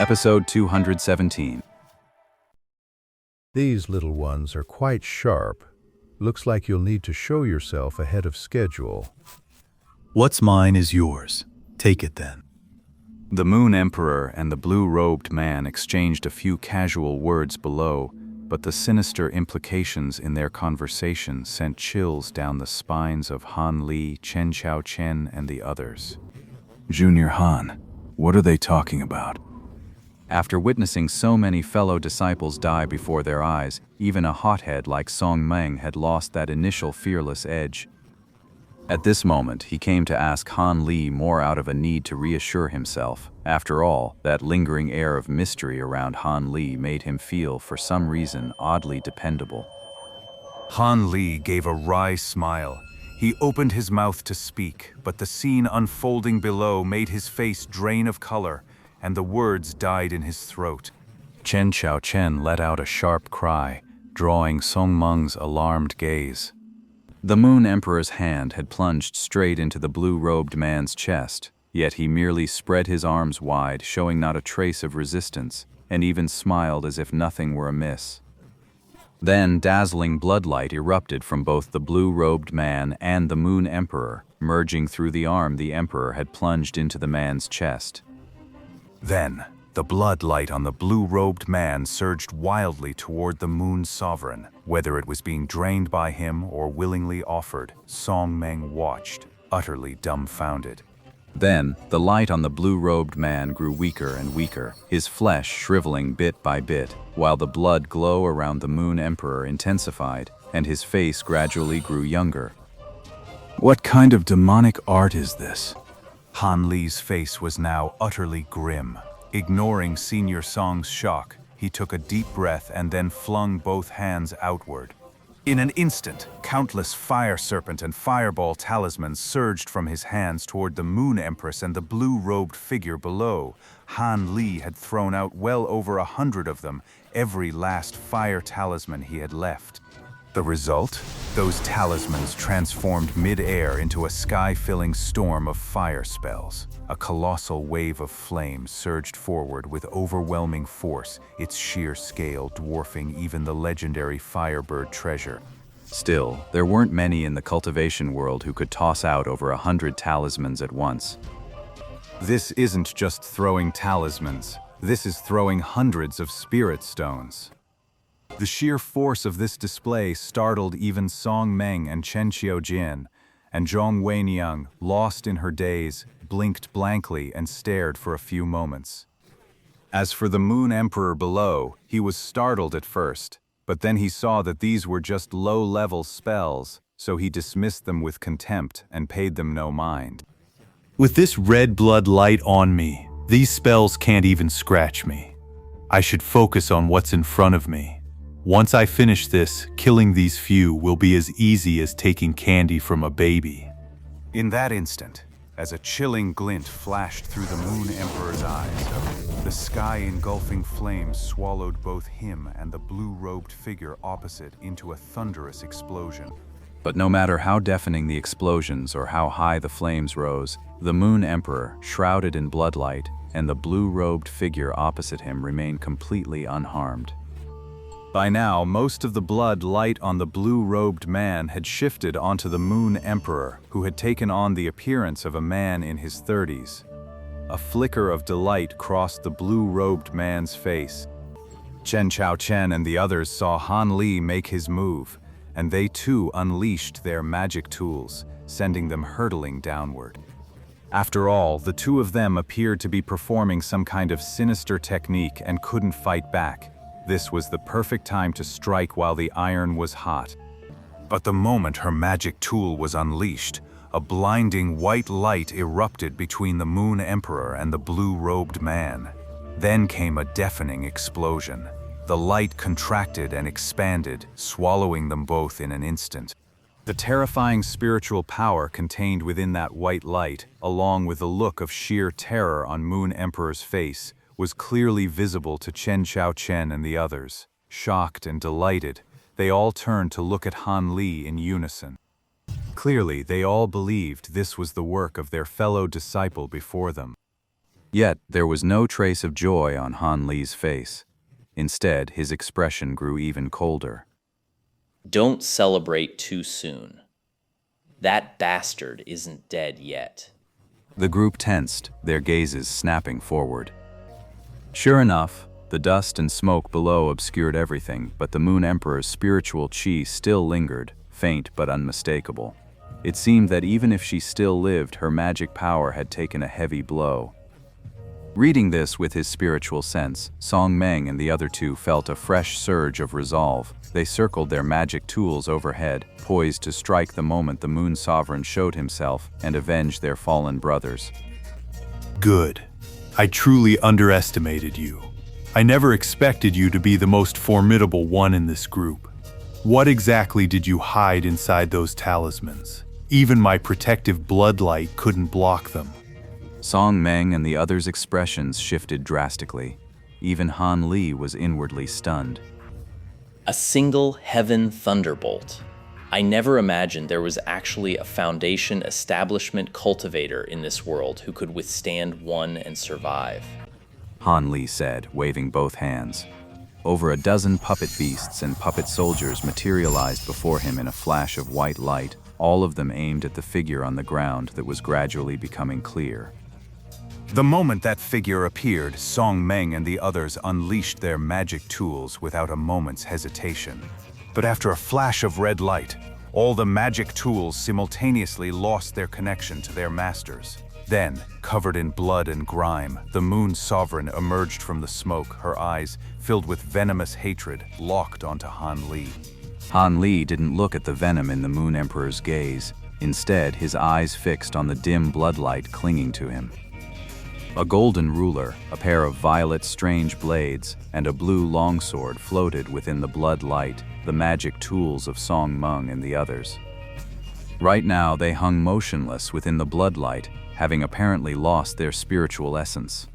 Episode 217. These little ones are quite sharp. Looks like you'll need to show yourself ahead of schedule. What's mine is yours. Take it then. The Moon Emperor and the blue-robed man exchanged a few casual words below, but the sinister implications in their conversation sent chills down the spines of Han Li, Chen Chen, and the others. Junior Han, what are they talking about? After witnessing so many fellow disciples die before their eyes, even a hothead like Song Meng had lost that initial fearless edge. At this moment, he came to ask Han Li more out of a need to reassure himself. After all, that lingering air of mystery around Han Li made him feel, for some reason, oddly dependable. Han Li gave a wry smile. He opened his mouth to speak, but the scene unfolding below made his face drain of color, and the words died in his throat. Chen Chen let out a sharp cry, drawing Song Meng's alarmed gaze. The Moon Emperor's hand had plunged straight into the blue-robed man's chest, yet he merely spread his arms wide, showing not a trace of resistance, and even smiled as if nothing were amiss. Then dazzling bloodlight erupted from both the blue-robed man and the Moon Emperor, merging through the arm the Emperor had plunged into the man's chest. Then, the blood light on the blue-robed man surged wildly toward the Moon Sovereign. Whether it was being drained by him or willingly offered, Song Meng watched, utterly dumbfounded. Then, the light on the blue-robed man grew weaker and weaker, his flesh shriveling bit by bit, while the blood glow around the Moon Emperor intensified, and his face gradually grew younger. What kind of demonic art is this? Han Li's face was now utterly grim. Ignoring Senior Song's shock, he took a deep breath and then flung both hands outward. In an instant, countless fire serpent and fireball talismans surged from his hands toward the Moon Empress and the blue-robed figure below. Han Li had thrown out well over 100 of them, every last fire talisman he had left. The result? Those talismans transformed mid-air into a sky-filling storm of fire spells. A colossal wave of flame surged forward with overwhelming force, its sheer scale dwarfing even the legendary Firebird treasure. Still, there weren't many in the cultivation world who could toss out over 100 talismans at once. This isn't just throwing talismans. This is throwing hundreds of spirit stones. The sheer force of this display startled even Song Meng and Chen Qiujin, and Zhong Weiniang, lost in her daze, blinked blankly and stared for a few moments. As for the Moon Emperor below, he was startled at first, but then he saw that these were just low-level spells, so he dismissed them with contempt and paid them no mind. With this red blood light on me, these spells can't even scratch me. I should focus on what's in front of me. Once I finish this, killing these few will be as easy as taking candy from a baby. In that instant, as a chilling glint flashed through the Moon Emperor's eyes, the sky-engulfing flames swallowed both him and the blue-robed figure opposite into a thunderous explosion. But no matter how deafening the explosions or how high the flames rose, the Moon Emperor, shrouded in bloodlight, and the blue-robed figure opposite him remained completely unharmed. By now, most of the blood light on the blue-robed man had shifted onto the Moon Emperor, who had taken on the appearance of a man in his 30s. A flicker of delight crossed the blue-robed man's face. Chen Chen and the others saw Han Li make his move, and they too unleashed their magic tools, sending them hurtling downward. After all, the two of them appeared to be performing some kind of sinister technique and couldn't fight back. This was the perfect time to strike while the iron was hot. But the moment her magic tool was unleashed, a blinding white light erupted between the Moon Emperor and the blue-robed man. Then came a deafening explosion. The light contracted and expanded, swallowing them both in an instant. The terrifying spiritual power contained within that white light, along with the look of sheer terror on Moon Emperor's face, was clearly visible to Chen Chen and the others. Shocked and delighted, they all turned to look at Han Li in unison. Clearly, they all believed this was the work of their fellow disciple before them. Yet there was no trace of joy on Han Li's face. Instead, his expression grew even colder. Don't celebrate too soon. That bastard isn't dead yet. The group tensed, their gazes snapping forward. Sure enough, the dust and smoke below obscured everything, but the Moon Emperor's spiritual chi still lingered, faint but unmistakable. It seemed that even if she still lived, her magic power had taken a heavy blow. Reading this with his spiritual sense, Song Meng and the other two felt a fresh surge of resolve. They circled their magic tools overhead, poised to strike the moment the Moon Sovereign showed himself and avenge their fallen brothers. Good. I truly underestimated you. I never expected you to be the most formidable one in this group. What exactly did you hide inside those talismans? Even my protective bloodlight couldn't block them. Song Meng and the others' expressions shifted drastically. Even Han Li was inwardly stunned. A single heaven thunderbolt. I never imagined there was actually a Foundation establishment cultivator in this world who could withstand one and survive. Han Li said, waving both hands. Over a dozen puppet beasts and puppet soldiers materialized before him in a flash of white light, all of them aimed at the figure on the ground that was gradually becoming clear. The moment that figure appeared, Song Meng and the others unleashed their magic tools without a moment's hesitation. But after a flash of red light, all the magic tools simultaneously lost their connection to their masters. Then, covered in blood and grime, the Moon Sovereign emerged from the smoke, her eyes, filled with venomous hatred, locked onto Han Li. Han Li didn't look at the venom in the Moon Emperor's gaze. Instead, his eyes fixed on the dim bloodlight clinging to him. A golden ruler, a pair of violet strange blades, and a blue longsword floated within the blood light, the magic tools of Song Meng and the others. Right now, they hung motionless within the bloodlight, having apparently lost their spiritual essence.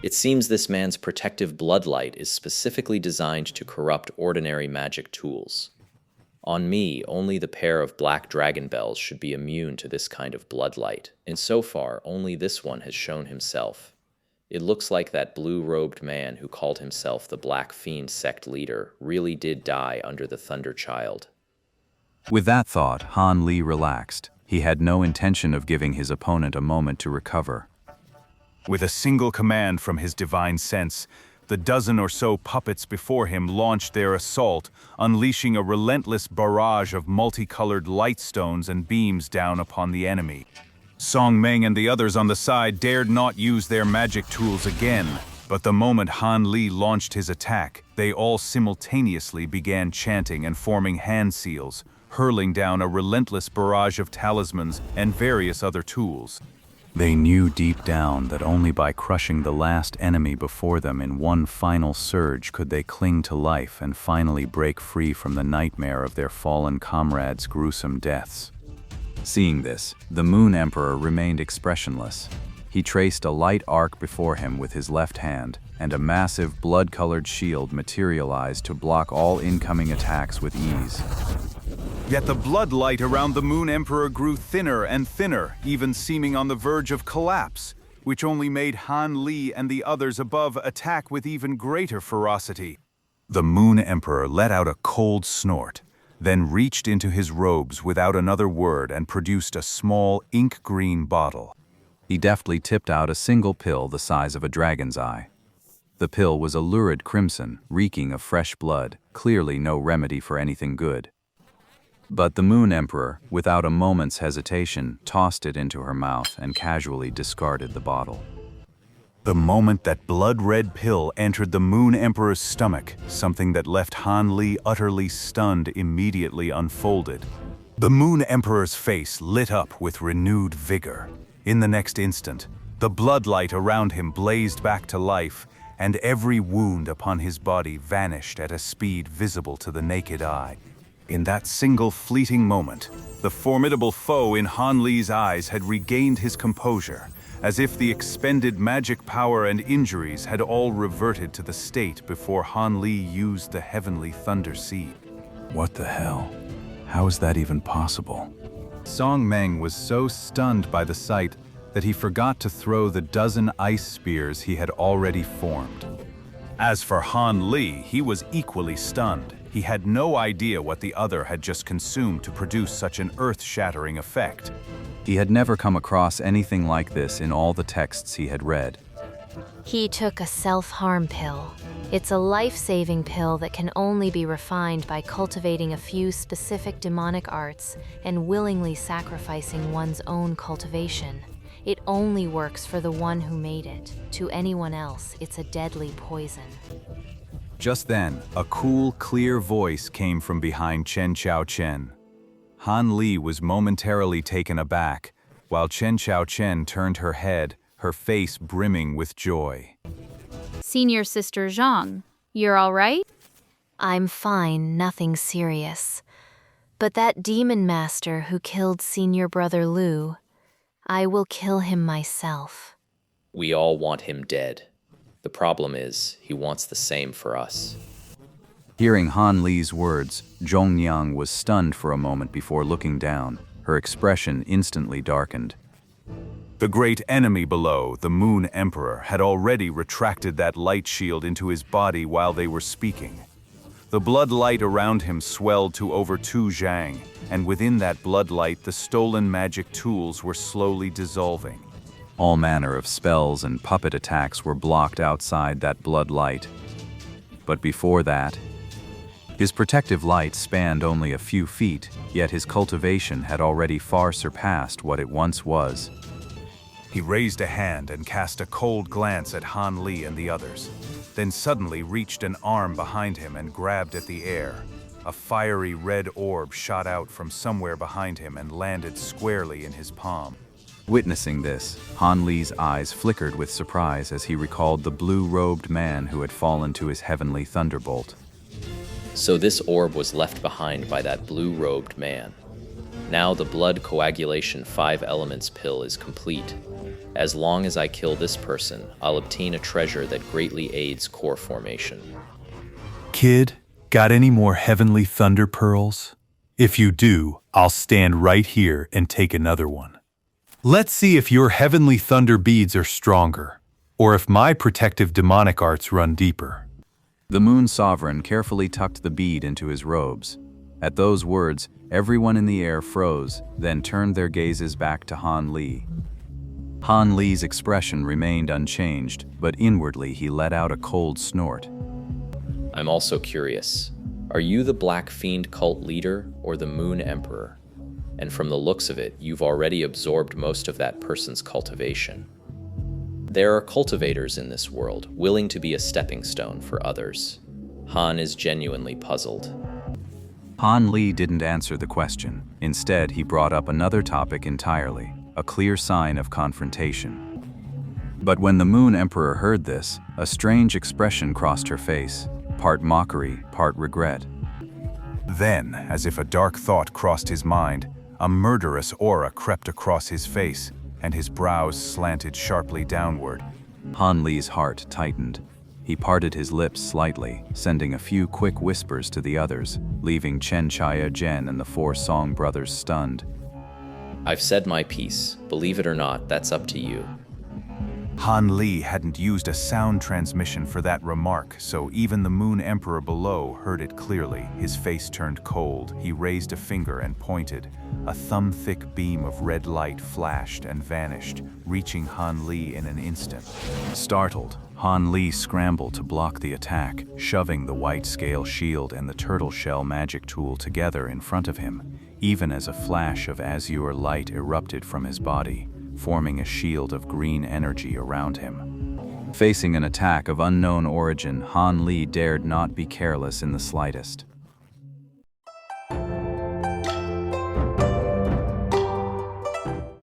It seems this man's protective bloodlight is specifically designed to corrupt ordinary magic tools. On me, only the pair of black dragon bells should be immune to this kind of bloodlight, and so far, only this one has shown himself. It looks like that blue-robed man who called himself the Black Fiend sect leader really did die under the Thunder Child. With that thought, Han Li relaxed. He had no intention of giving his opponent a moment to recover. With a single command from his divine sense, the dozen or so puppets before him launched their assault, unleashing a relentless barrage of multicolored light stones and beams down upon the enemy. Song Meng and the others on the side dared not use their magic tools again, but the moment Han Li launched his attack, they all simultaneously began chanting and forming hand seals, hurling down a relentless barrage of talismans and various other tools. They knew deep down that only by crushing the last enemy before them in one final surge could they cling to life and finally break free from the nightmare of their fallen comrades' gruesome deaths. Seeing this, the Moon Emperor remained expressionless. He traced a light arc before him with his left hand, and a massive blood-colored shield materialized to block all incoming attacks with ease. Yet the bloodlight around the Moon Emperor grew thinner and thinner, even seeming on the verge of collapse, which only made Han Li and the others above attack with even greater ferocity. The Moon Emperor let out a cold snort, then reached into his robes without another word and produced a small ink-green bottle. He deftly tipped out a single pill the size of a dragon's eye. The pill was a lurid crimson, reeking of fresh blood, clearly no remedy for anything good. But the Moon Emperor, without a moment's hesitation, tossed it into her mouth and casually discarded the bottle. The moment that blood-red pill entered the Moon Emperor's stomach, something that left Han Li utterly stunned immediately unfolded. The Moon Emperor's face lit up with renewed vigor. In the next instant, the bloodlight around him blazed back to life, and every wound upon his body vanished at a speed visible to the naked eye. In that single fleeting moment, the formidable foe in Han Li's eyes had regained his composure, as if the expended magic power and injuries had all reverted to the state before Han Li used the heavenly thunder seed. What the hell? How is that even possible? Song Meng was so stunned by the sight that he forgot to throw the dozen ice spears he had already formed. As for Han Li, he was equally stunned. He had no idea what the other had just consumed to produce such an earth-shattering effect. He had never come across anything like this in all the texts he had read. He took a self-harm pill. It's a life-saving pill that can only be refined by cultivating a few specific demonic arts and willingly sacrificing one's own cultivation. It only works for the one who made it. To anyone else, it's a deadly poison. Just then, a cool, clear voice came from behind Chen Qiaoqian. Han Li was momentarily taken aback, while Chen Qiaoqian turned her head, her face brimming with joy. Senior Sister Zhang, you're all right? I'm fine, nothing serious. But that demon master who killed Senior Brother Lu, I will kill him myself. We all want him dead. The problem is, he wants the same for us. Hearing Han Li's words, Zhongyang was stunned for a moment before looking down. Her expression instantly darkened. The great enemy below, the Moon Emperor, had already retracted that light shield into his body while they were speaking. The blood light around him swelled to over 2 zhang, and within that blood light the stolen magic tools were slowly dissolving. All manner of spells and puppet attacks were blocked outside that blood light. But before that, his protective light spanned only a few feet, yet his cultivation had already far surpassed what it once was. He raised a hand and cast a cold glance at Han Li and the others, then suddenly reached an arm behind him and grabbed at the air. A fiery red orb shot out from somewhere behind him and landed squarely in his palm. Witnessing this, Han Li's eyes flickered with surprise as he recalled the blue-robed man who had fallen to his heavenly thunderbolt. So this orb was left behind by that blue-robed man. Now the blood coagulation 5 elements pill is complete. As long as I kill this person, I'll obtain a treasure that greatly aids core formation. Kid, got any more heavenly thunder pearls? If you do, I'll stand right here and take another one. Let's see if your heavenly thunder beads are stronger, or if my protective demonic arts run deeper. The Moon Sovereign carefully tucked the bead into his robes. At those words, everyone in the air froze, then turned their gazes back to Han Li. Han Li's expression remained unchanged, but inwardly he let out a cold snort. I'm also curious. Are you the Black Fiend cult leader or the Moon Emperor? And from the looks of it, you've already absorbed most of that person's cultivation. There are cultivators in this world, willing to be a stepping stone for others. Han is genuinely puzzled. Han Li didn't answer the question. Instead, he brought up another topic entirely, a clear sign of confrontation. But when the Moon Emperor heard this, a strange expression crossed her face, part mockery, part regret. Then, as if a dark thought crossed his mind, a murderous aura crept across his face, and his brows slanted sharply downward. Han Li's heart tightened. He parted his lips slightly, sending a few quick whispers to the others, leaving Chen Qiaoqian and the 4 Song brothers stunned. I've said my piece. Believe it or not, that's up to you. Han Li hadn't used a sound transmission for that remark, so even the Moon Emperor below heard it clearly. His face turned cold. He raised a finger and pointed. A thumb-thick beam of red light flashed and vanished, reaching Han Li in an instant. Startled, Han Li scrambled to block the attack, shoving the white scale shield and the turtle shell magic tool together in front of him, even as a flash of azure light erupted from his body, forming a shield of green energy around him. Facing an attack of unknown origin, Han Li dared not be careless in the slightest.